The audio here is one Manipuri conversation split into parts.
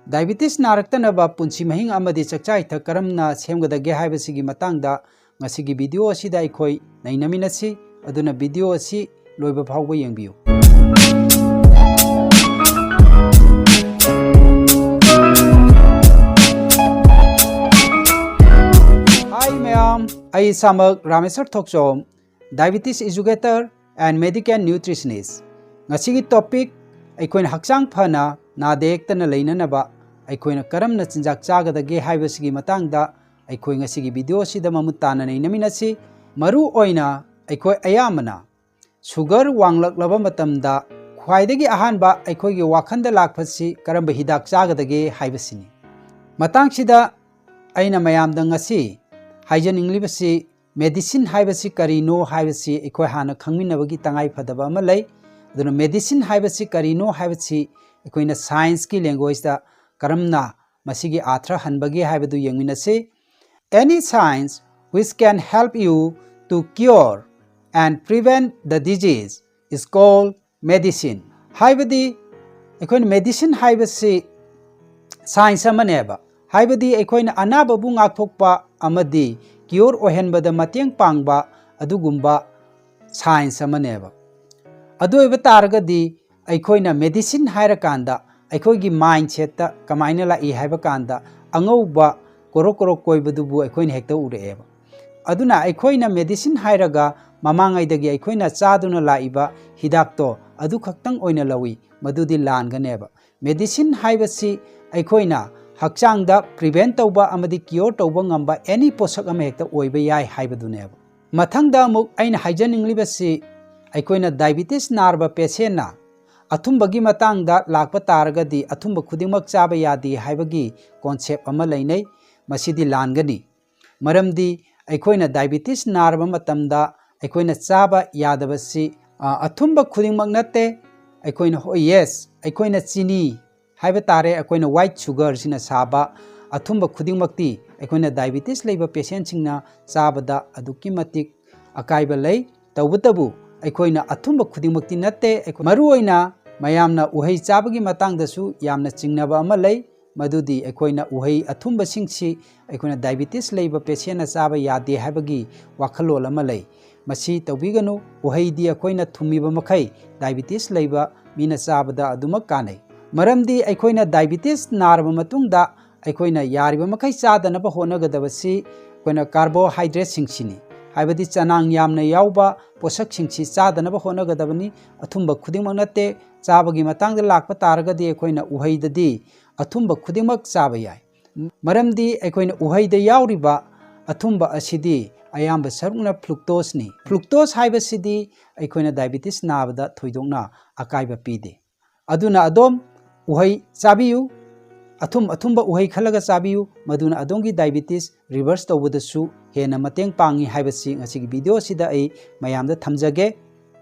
Diabetes naraktanaba punsi mahing amadi chakchai tha karamna semgadage haibasigi matangda ngasigi video asida aikoi nainaminasi aduna video asi loiba phawba yengbiu. Hi ma'am, I Samak Ramesar Thokchom, diabetes educator and medical nutritionist. Ngasigi topic aikoin hakchang phana na dektana leinanaba aikoina karamna chinjak chagadage haibasigi matangda aikoi ngasigi video sida mamutana nainaminasi maru oina aikoi ayamana sugar wanglaklaba matamda khwaidagi ahanba aikoigi wakhanda lakphasi karamba hidak chagadage haibasini matangsida aina mayamda ngasi haijaninglibasi medicine haibasi karino haibasi aikoi hana khangminabagi tangai phadaba ama lei aduna medicine haibasi karino haibasi aikoina science ki language da karamna masigi athra hanbagi haibadu yengminase any science which can help you to cure and prevent the disease is called medicine haibadi aikoina medicine haibasi science amaneba haibadi aikoina anaba bu ngakthokpa amadi cure ohenbada mateng pangba adugumba science amaneba adoiba taragadi aikoina medicine hairakanda aikoigi mindset ta kamaina la I haiba kanda angauba korokoro koibadubu aikoina hekta ureeba aduna aikoina medicine hairaga mamangaidagi aikoina chaduna laiba hidakto adu khaktang oina lawi madudi langaneba medicine haibasi aikoina hakchangda prevent tauba amadi cure tauba ngamba any posak ama hekta oiba yai haibaduneba mathangda amuk aina haijaninglibasi aikoina diabetes narba patient na athumba matangda lakpa taragadi athumba khudingmak chaba yadi haibagi concept ama leinai masidi langani maramdi aikoina diabetes narba matamda aikoina chaba yadabasi athumba khudingmak natte aikoina yes aikoina chini haiba tare aikoina white sugar sina saba athumba khudingmakti aikoina diabetes leiba patient singna chabada aduki matik akaiba lei tawbutabu aikoina athumba khudingmakti natte maruoina mayamna uhei chabagi matangdasu yamna chingnaba ama lei madudi aikoina uhei athumba singsi aikoina diabetes leiba patient na chaba yade habagi wakhalol ama lei masi tawbiganu uhei di aikoina thumiba makhai diabetes leiba mina chabada aduma kanai maramdi aikoina diabetes narba matungda aikoina yariba makhai chadanaba honagadabasi aikoina carbohydrate singsini haibadi chanang yamna yauba posak singsi chadanaba honagadabani athumba khudingmak natte chabagi matangda lakpa taragadi aikoina uhaidadi athumba khudingmak chaba yai maramdi aikoina uhaida yauriba athumba asidi ayamba sarungna fructose ni fructose haibasidi aikoina diabetes nabada thoidongna akaiba pide aduna adom uhai chabiyu athumba uhai khalaga chabiyu maduna adongi diabetes reverse tawbadasu hena mateng pangi haibasi ngasigi video sida ai mayamda thamjage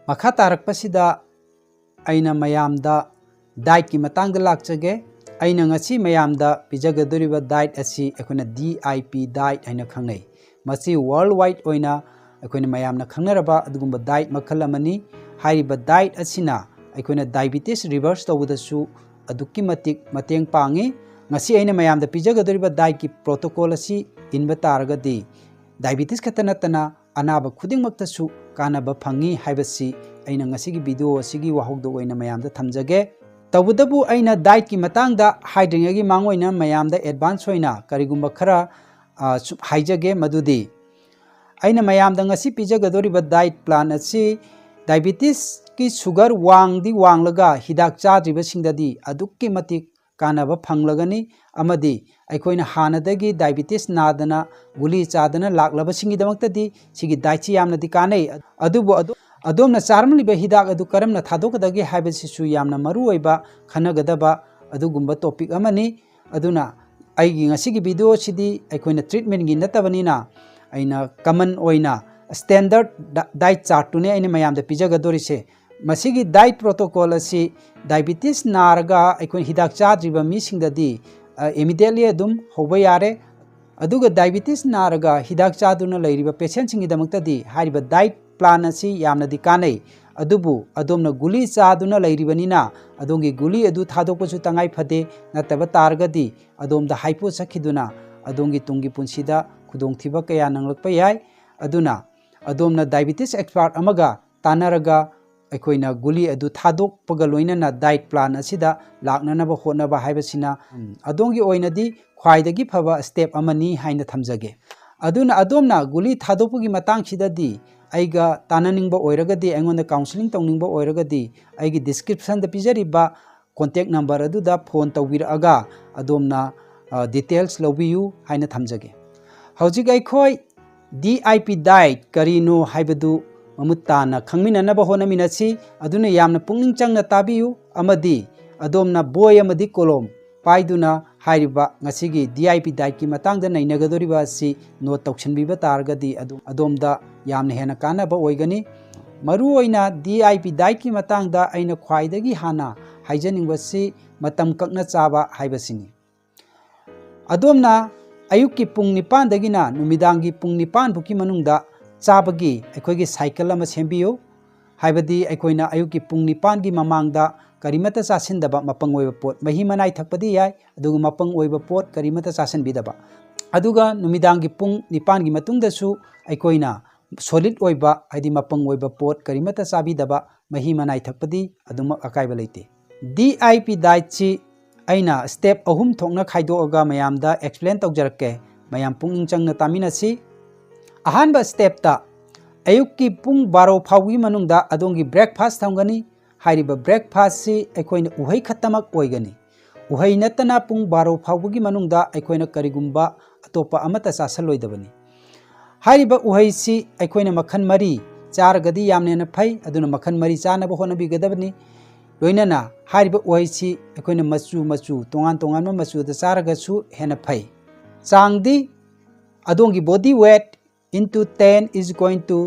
makha tarakpasida aina mayamda diet ki matangda lakchage aina ngasi mayamda pijagadoriba diet asi akoina DIP diet aina khangnai masi worldwide oina akoina mayamna khangnaraba adugumba diet makhalamani hairiba diet asina akoina diabetes reverse tawbadasu aduki matik mateng pangi ngasi aina mayamda pijagadoriba diet ki protocol asi inba taragadi diabetes katanatana anaba khudingmaktasu kanaba phangi haibasi aina ngasigi video asigi wahogdo oina mayamda thamjage tawbudabu aina diet ki matangda haidringagi mangoina mayamda advance oina karigumba khara haijage madudi aina mayamda ngasi pijagadoriba diet plan asi diabetes ki sugar wanglaga hidak chadriba singdadi adukki matik kanaba phanglagani amadi aikoina hanadagi diabetes nadana guli chadana laklaba singidamakta sigi diet chi yamna di kanai adubu adomna charmliba hidak adu karamna thadokadagi haibasisu yamna maru oiba khanagadaba adugumba topic amani aduna aigi ngasigi video sidi aikoina treatment gi natabanina aina common oina standard diet chart tune aina mayamda pijagadorise masigi diet protocol asi diabetes naraga aikoina hidak chadriba misingdadi immediately adum hoba yare aduga diabetes naraga hidak chaduna leiriba patient singidamakta di hariba diet plan asi yamna di kanai अदुबु अदोमना गुली चादुना लैरिबनिना अदोंगी गुली अदु थादोकपसु तंगाई फदे नतबा तारगदी अदोमदा हाइपो सखिदुना अदोंगी तुंगी पुंसीदा खुदोंथिबा कया नंगलकपा याय अदुना अदोमना डायबिटीज एक्सपर्ट अमगा तानरगा अखोइना गुली अदु थादोकपगा लोइनना डाइट प्लान असिदा लाकननबा होनबा हाइबसिना अदोंगी ओइनदी ख्वाइदगी फबा स्टेप अमनी हाइना थमजगे अदुना अदोमना गुली थादोकपगी मतंगसिदादी आइगा ताननिंगबा ओइरगदी अइंगोंदा काउंसलिंग तौनिंगबा ओइरगदी आइगी डिस्क्रिप्शन द पिजरिबा कॉन्टैक्ट नंबर अदुदा फोन तौबिरअगा अदोमना डिटेल्स लौबियु हाइना थमजगे हौजिक अइखोय DIP डाइट करिनो हाइबदु ममुत्ताना खंगमिननबा होनमिनसी अदुना यामना पुंगनिंग चंगना ताबियु अमदी अदोमना बोय अमदी कोलम पाइदुना हाइरिबा ngasiगी DIP डाइट की मतंगदा नैनगदोरिबा असि नोट तौछनबिबा तारगदी अदोमदा यामना हेना कानबा ओइगनी मरु ओइना DIP डाइट की मतंगदा अइना ख्वाइदगी हाना हाइजनिंगबसी मतम कक्ना चाबा हाइबसिनी अदोमना अयुक की पुंग निपान दगिना नुमिदांगी पुंग निपान बुकी मनुंगदा चाबगी अखोइगी साइकिल अमा सेंबियो हाइबदी अखोइना अयुक की पुंग निपान की ममांगदा करिमता चासिनदबा मपंग ओइबा पोट मही मनाई थकपदी याय अदुगा मपंग ओइबा पोट करिमता चासिनबिदबा अदुगा नुमिदांगी पुंग निपान की मतुंगदसु अखोइना सॉलिड ओइबा हाइदी मपंग ओइबा पोट करिमता चाबिदबा मही मनाई थकपदी अदुमक अकाइबा लेते DIP डाइट ची अइना स्टेप अहुम थोकना खाइदोअगा मयामदा एक्सप्लेन तौजरके मयाम पुंगिंग चंगना तामिनसी अहानबा स्टेप ता अयुक की पुंग 12 फाउगी मनुंगदा अदोंगी ब्रेकफास्ट थंगनी हाइरिबा ब्रेकफास्ट सी अखोइना उहै खत्तमक ओइगनी उहै नतना पुंग 12 फाउगी मनुंगदा अखोइना करिगुंबा अतोपा अमता चासलोइदबनी हाइरिबा उहै सी अखोइना मखन मरी चारगदी यामनेना फै अदुना मखन मरी चानबा होनबिगदबनी लोइनना हाइरिबा उहै सी अखोइना मचू तोंगान तोंगान मचूदा चारगसु हेना फै चांगदी अदोंगी body weight into 10 is going to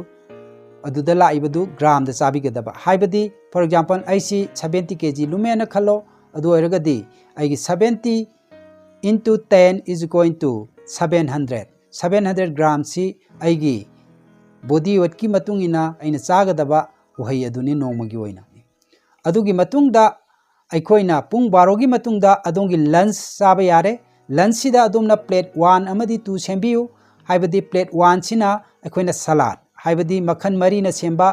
अदुदा लाइबदु ग्राम द चाबिगदबा हाइबदी फॉर एग्जांपल आईसी 70 kg लुमेना खलो अदु ओइरगदी आइगी 70 into 10 is going to 700 gram सी आइगी बॉडी वेट की मतुंगिना आइना चागदबा उहै अदुनि नोंमगी ओइना अदुगी मतुंगदा अखोइना पुंग 12 की मतुंगदा अदोंगी लंच चाबा यारे लंच सिदा अदुमना प्लेट 1 अमदी 2 सेंबियु हाइबदी प्लेट 1 सिना अखोइना सलाद हाइबदी मखन मरीना सेंबा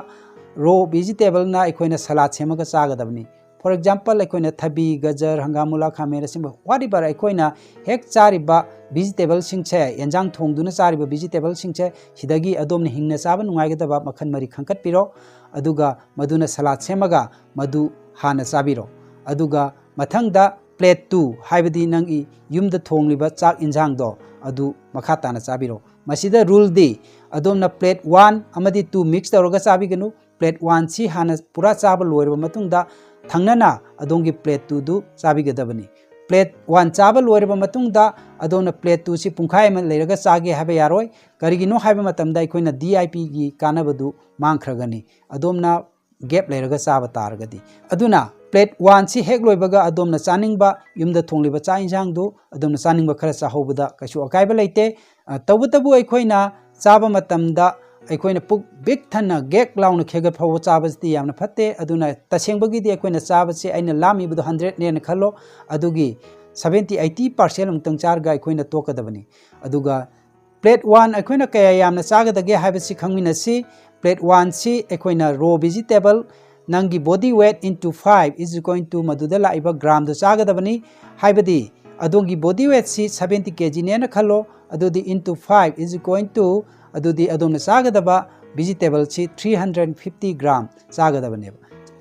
रो वेजिटेबल ना अखोइना सलाद सेमगा चागदबनी फॉर एग्जांपल अखोइना थबी गजर हंगामुला खामेरा सिंबा व्हाटएवर अखोइना हेक चारिबा वेजिटेबल सिंगसे एंजांग थोंगदुना चारिबा वेजिटेबल सिंगसे हिदगी अदोमना हिंगना चाबा नुंगाइगदबा मखन मरी खंकट पिरो अदुगा मदुना सलाद सेमगा मदु हाना चाबिरो अदुगा मथंगदा प्लेट 2 हाइबदी नंगी युमदा थोंगलिबा चाक इंजांग दो अदु मखा ताना चाबिरो मसिदा रूल दी अदोमना प्लेट 1 अमदी 2 मिक्स तौरगा चाबिगनु प्लेट 1 सी हाना पूरा चाबा लोइरबा मतुंगदा थंगनाना अदोंगी प्लेट 2 दु चाबिगदबनी प्लेट 1 चाबा लोइरबा मतुंगदा अदोमना प्लेट 2 सी पुंखाय म लेरगा चागे हाबा यारोय करिगिनो हाबा मतमदा अखोइना DIP की कानबदु मांखरगनी अदोमना गैप लेरगा चाबा तारगदी अदुना प्लेट 1 सी हेक लोइबगा अदोमना चानिंगबा युमदा थोंगलिबा चा इंजांगदु अदोमना चानिंगबा खरा चाहोबदा कछु अकाइबा लेते तबुतबु अखोइना चाबा मतमदा अखोइना पुक बिग थना गेक लाउना खेगत फाव चाबसती यामना फते अदुना तसेंबगीदी अखोइना चाबसे अइना लामीबदु 100 नेना खल्लो अदुगी 70-80% उंतंग चारगा अखोइना तोकदबनी अदुगा प्लेट 1 अखोइना कया यामना चागदगे हाइबसी खंगमिनसी प्लेट 1 सी अखोइना रो वेजिटेबल नंगी body weight into 5 is going to मदुदा लाइबा ग्राम दो चागदबनी हाइबदी अदोंगी बॉडी वेट सी 70 kg नेना खल्लो अदुदी into 5 is going to अदुदी अदोमना चागदबा वेजिटेबल सी 350 ग्राम चागदबने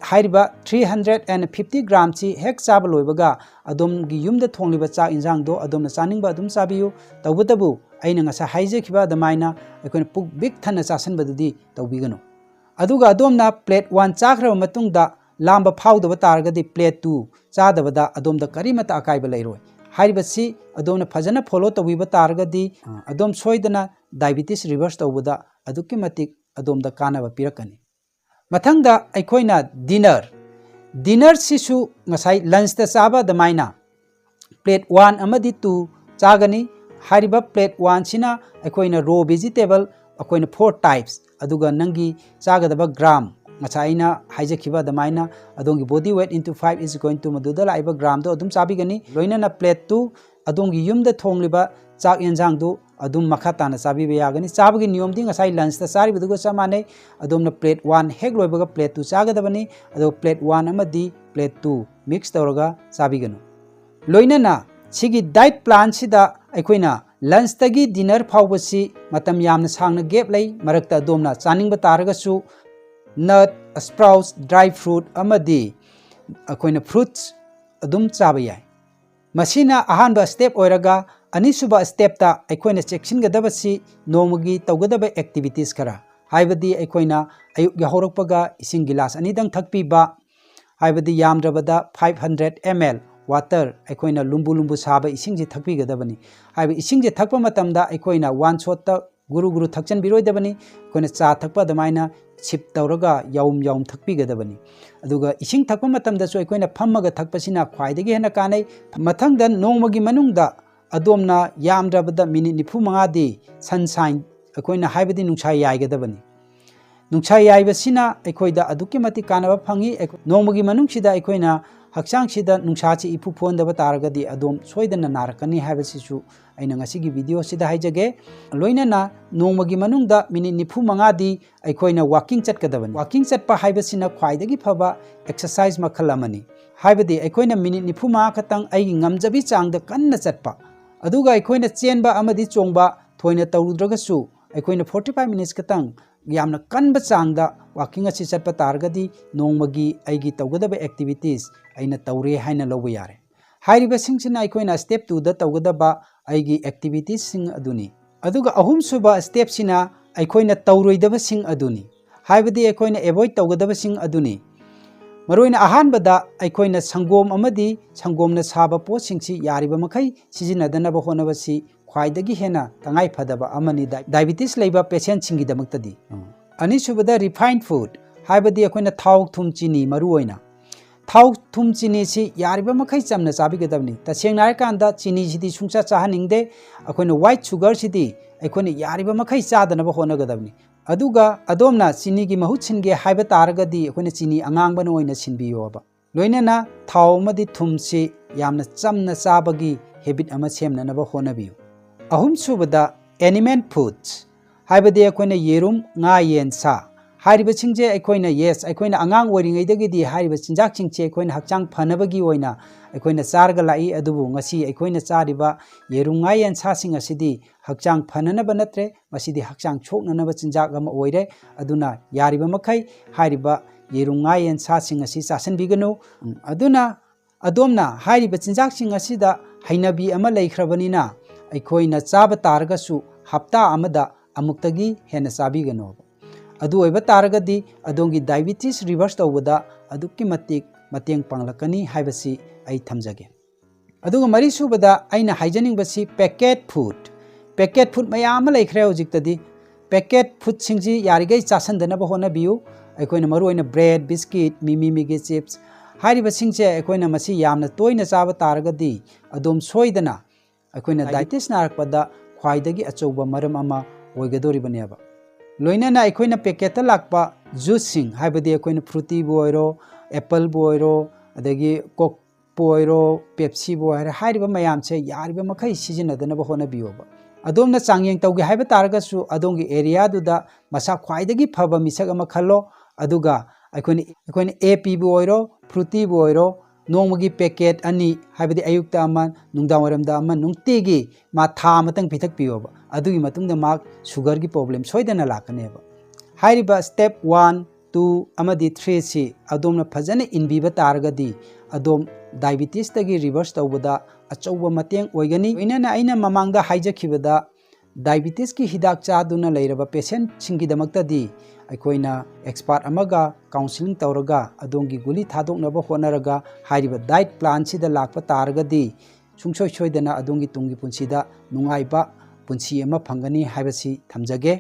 हाइरिबा 350 ग्राम सी हेक चाबा लोइबगा अदोमगी युमदा थोंलिबा चा इंजांग दो अदोमना चानिंगबा अदुम चाबियु तबुतबु अइना ngasa हाइजेखिबा दमाइना अखोन पुक बिग थना चासनबदुदी तौबिगनो अदुगा अदोमना प्लेट 1 चाखरबा मतुंगदा लांबा फाउदबा तारगदी प्लेट 2 चादबदा अदोमदा करिमता अकाइबा लेरोय हाइरिबसी अदोमना फजना फॉलो तौबिबा तारगदी अदोम सोइदना डायबिटीज रिवर्स तौबदा अदुकी मतिक अदोमदा कानबा पिरकनी मथंगदा अखोइना डिनर सिसु ngасai लंच ता चाबा दमाइना प्लेट 1 अमदी 2 चागनी हाइरिबा प्लेट 1 सिना अखोइना रो वेजिटेबल अखोइना 4 टाइप्स अदुगा नंगी चागदबा ग्राम ngachai na haijekhiba damaina adongi body weight into 5 is going to maduda laiba gram do adum chabigani loina na plate tu adongi yumda thongliba chak yenjang du adum makha tana chabiba yagani chabagi niyom di ngasai lunch ta chari bidugo samane adom na plate 1 hek loibaga plate 2 chagadabani ado plate 1 amadi plate 2 mix tawraga chabiganu loina na sigi diet plan sida aikoina lunch tagi dinner phawbasi matam yamna sangna gap lay marakta adomna chaningba taragasu nut sprouts dry fruit amadi akoina fruits adum chaba yai masina ahanba step oiraga anisuba step ta aikoina checksin gadabasi nomagi tawgadaba activities kara haibadi aikoina ayuk yahorokpaga ising gilas anidang thakpiba haibadi yamdrabada 500 ml water aikoina lumbu lumbu saba ising ji thakpi gadabani haiba ising ji thakpa matamda aikoina one shot ta guru thakchan biroidabani aikoina cha thakpa damaina sip tawraga yaum thakpi gadabani aduga ising thakpa matamda so aikoina phammaga thakpasina khwaidagi hena kanai mathangda nongmagi manungda adomna yamdrabada minute 95 di sunshine aikoina haibadi nungcha yaigadabani nungcha yaibasina aikoida aduki mati kanaba phangi nongmagi manungsida aikoina hakchang sida nungcha chi ipu phondaba taragadi adom soidana narakani haibasisu aina ngasigi video sida haijage loinana nongmagi manungda minute 95 di aikoina walking chatkadabani walking chatpa haibasina khwaidagi phaba exercise makhalamani haibadi aikoina minute 95 khatang ai ngamjabi changda kanna chatpa aduga aikoina chenba amadi chongba thoina tawrudragasu aikoina 45 minutes katang yamna kanba changda walking asi chatpa targadi nongmagi aigi tawgadaba activities aina tawre haina loba yare hairiba singsina aikoina step 2 da tawgadaba aigi activities sing aduni aduga ahum suba step sina aikoina tawroidaba sing aduni haibadi aikoina avoid tawgadaba sing aduni maroina ahanbada aikoina sangom amadi sangomna saba posingsi yariba makai sijinadanaba honabasi khwaidagi hena tangai phadaba amani diabetes leiba patient singi damaktadi ani subada refined food haibadi akoina thau thum chini maruoina thau thum chini si yariba makai chamna chabigadabni tasengna kanda chini sidi sungcha chahaningde akoina white sugar sidi akoina yariba makai chadanaba honagadabni aduga adomna chini gi mahut singe haiba taragadi akoina chini angangbana oina sinbiyoba loinana thau madi thum si yamna chamna chabagi habit ama semnanaba honabiyu ahum subada animal foods haibadi akoina yerum nga yen sa hariba chingje akoina yes akoina angang oringaidagidi hariba chinjak chingche akoina hakchang phanabagi oina akoina charga lai adubu ngasi akoina chariba yerum nga yen sa sing asidi hakchang phananaba natre masidi hakchang choknanaba chinjak ama oire aduna yariba makai hariba yerum nga yen sa sing asi chasan biganu aduna adomna hariba chinjak sing asida hainabi ama leikhrabani aikoina chaba taragasu hapta amada amuktagi hena chabigano adu oiba taragadi adongi diabetes reverse tawbada aduki matik mateng panglakani haibasi ai thamjage aduga mari subada aina haijaning basi packet food mayam laikhre hojiktadi packet food singji yarigai chasandana ba hona biu aikoina maru oina bread biscuit mimi chips hariba singje aikoina masi yamna toina chaba taragadi adom soidana aikoina diabetes narakpada khwaidagi achouba maram ama oigadoribaniaba loinana aikoina packet ta lakpa juice sing haibadi aikoina fruity boiro apple boiro adagi coke boiro pepsi boiro hariba mayam che yariba makai sijinadana ba hona biyoba adomna changyeng tawgi haiba taragasu adongi area duda masa khwaidagi phaba misak ama khallo aduga aikoina ap boiro fruity boiro nongmagi packet ani haibadi ayukta ama nungdawaramda ama nungtigi ma tha matang pithak piyoba adugi matungda mak sugar gi problem soidana lakaneba hairiba step 1 2 amadi 3 si adomna phajana inbiba taragadi adom diabetes tagi reverse tawbada achouba mateng oigani inana aina mamangda haijakhibada diabetes ki hidak chaduna leiraba patient singi damaktadi aikoina expert amaga counseling tawraga adongi guli thadoknaba honaraga hairiba diet plan sida lakpa taragadi sungsoi soidana adongi tungi punsida nungaiba punsi ama phangani haibasi thamjage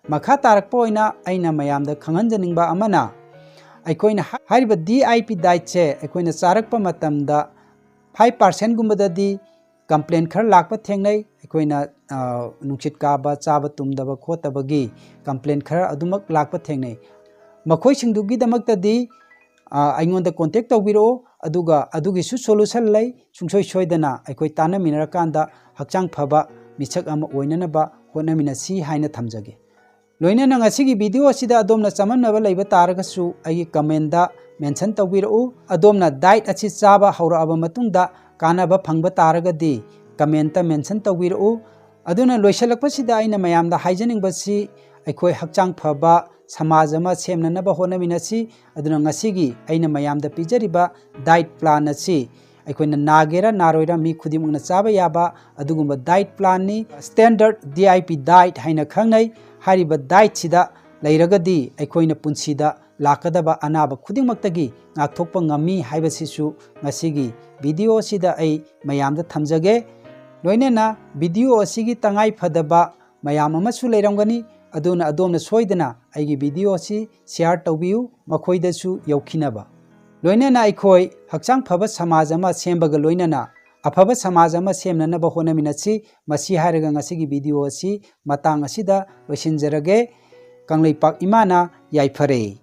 makha tarakpa oina aina mayamda khanganjaningba amana aikoina hairiba DIP diet che aikoina charakpa matamda 5% gumbadadi complain khar lakpa thengnai aikoina nungchit kaba chaba tumdaba khotabagi complain khar adumak lakpa thengnai ꯃꯈꯣꯏꯁꯤꯡꯗꯨꯒꯤꯗꯃꯛꯇꯗꯤ ꯑꯩꯉꯣꯟꯗ ꯀꯣꯟꯇꯦꯛ ꯇꯧꯕꯤꯔꯛꯑꯣ ꯑꯗꯨꯒ ꯑꯗꯨꯒꯤꯁꯨ ꯁꯣꯂꯨꯁꯟ ꯂꯩ ꯁꯨꯡꯁꯣꯏ ꯁꯣꯏꯗꯅ ꯑꯩꯈꯣꯏ ꯇꯥꯟꯅꯃꯤꯟꯅꯔꯀꯥꯟꯗ ꯍꯛꯆꯥꯡ ꯐꯕ ꯃꯤꯁꯛ ꯑꯃ ꯑꯣꯏꯅꯅꯕ ꯍꯣꯠꯅꯃꯤꯟꯅꯁꯤ ꯍꯥꯏꯅ ꯊꯝꯖꯒꯦ ꯂꯣꯏꯅꯅ ꯉꯁꯤꯒꯤ ꯚꯤꯗꯤꯑꯣ ꯑꯁꯤꯗ ꯑꯗꯣꯝꯅ ꯆꯃꯝꯅꯕ ꯂꯩꯕ ꯇꯥꯔꯒꯁꯨ ꯑꯩꯒꯤ ꯀꯃꯦꯟꯗ ꯃꯦꯟꯁꯟ ꯇꯧꯕꯤꯔꯛꯎ ꯑꯗꯣꯝꯅ ꯗꯥꯏꯠ ꯑꯁꯤ ꯆꯥꯕ ꯍꯧꯔꯛꯑꯕ ꯃꯇꯨꯡꯗ ꯀꯥꯟꯅꯕ ꯐꯪꯕ ꯇꯥꯔꯒꯗꯤ ꯀꯃꯦꯟꯇ ꯃꯦꯟꯁꯟ ꯇꯧꯕꯤꯔꯛꯎ ꯑꯗꯨꯅ ꯂꯣꯏꯁꯤꯜꯂꯛꯄꯁꯤꯗ ꯑꯩꯅ ꯃꯌꯥꯝꯗ ꯍꯥꯏꯖꯅꯤꯡꯕꯁꯤ ꯑꯩꯈꯣꯏ ꯍꯛꯆꯥꯡ ꯐꯕ ꯁꯃꯥꯖ ꯑꯃ ꯁꯦꯝꯅꯅꯕ ꯍꯣꯠꯅꯃꯤꯟꯅꯁꯤ ꯑꯗꯨꯅ ꯉꯁꯤꯒꯤ ꯑꯩꯅ ꯃꯌꯥꯝꯗ ꯄꯤꯖꯔꯤꯕ ꯗꯥꯏꯠ ꯄ꯭ꯂꯥꯟ ꯑꯁꯤ ꯑꯩꯈꯣꯏꯅ ꯅꯥꯒꯦꯔꯥ ꯅꯥꯔꯣꯏꯔꯥ ꯃꯤ ꯈꯨꯗꯤꯡꯃꯛꯅ ꯆꯥꯕ ꯌꯥꯕ ꯑꯗꯨꯒꯨꯝꯕ ꯗꯥꯏꯠ ꯄ꯭ꯂꯥꯟꯅꯤ ꯁ꯭ꯇꯦꯟꯗꯔꯠ DIP ꯗꯥꯏꯠ ꯍꯥꯏꯅ ꯈꯪꯅꯩ ꯍꯥꯏꯔꯤꯕ ꯗꯥꯏꯠꯁꯤꯗ ꯂꯩꯔꯒꯗꯤ ꯑꯩꯈꯣꯏꯅ ꯄꯨꯟꯁꯤꯗ ꯂꯥꯛꯀꯗꯕ ꯑꯅꯥꯕ ꯈꯨꯗꯤꯡꯃꯛꯇꯒꯤ ꯉꯥꯛꯊꯣꯛꯄ ꯉꯝꯃꯤ ꯍꯥꯏꯕꯁꯤꯁꯨ ꯉꯁꯤꯒꯤ ꯚꯤꯗꯤꯑꯣ ꯑꯁꯤꯗ ꯑꯩ ꯃꯌꯥꯝꯗ ꯊꯝꯖꯒꯦ ꯂꯣꯏꯅꯅ ꯚꯤꯗꯤꯑꯣ ꯑꯁꯤꯒꯤ ꯇꯉꯥꯏ ꯐꯗꯕ ꯃꯌꯥꯝ ꯑꯃꯁꯨ ꯂꯩꯔꯝꯒꯅꯤ ꯑꯗꯨꯅ ꯑꯗꯣꯝꯅ ꯁꯣꯏꯗꯅ ꯑꯩꯒꯤ ꯚꯤꯗꯤꯑꯣ ꯑꯁꯤ ꯁꯤꯌꯥꯔ ꯇꯧꯕꯤꯌꯨ ꯃꯈꯣꯏꯗꯁꯨ ꯌꯧꯈꯤꯅꯕ ꯂꯣꯏꯅꯅ ꯑꯩꯈꯣꯏ ꯍꯛꯆꯥꯡ ꯐꯕ ꯁꯃꯥꯖ ꯑꯃ ꯁꯦꯝꯕꯒ ꯂꯣꯏꯅꯅ ꯑꯐꯕ ꯁꯃꯥꯖ ꯑꯃ ꯁꯦꯝꯅꯅꯕ ꯍꯣꯠꯅꯃꯤꯟꯅꯁꯤ ꯃꯁꯤ ꯍꯥꯏꯔꯒ ꯉꯁꯤꯒꯤ ꯚꯤꯗꯤꯑꯣ ꯑꯁꯤ ꯃꯇꯥꯡ ꯑꯁꯤꯗ ꯂꯣꯏꯁꯤꯟꯖꯔꯒꯦ ꯀꯪꯂꯩꯄꯥꯛ ꯏꯃꯥꯅ ꯌꯥꯏꯐꯔꯦ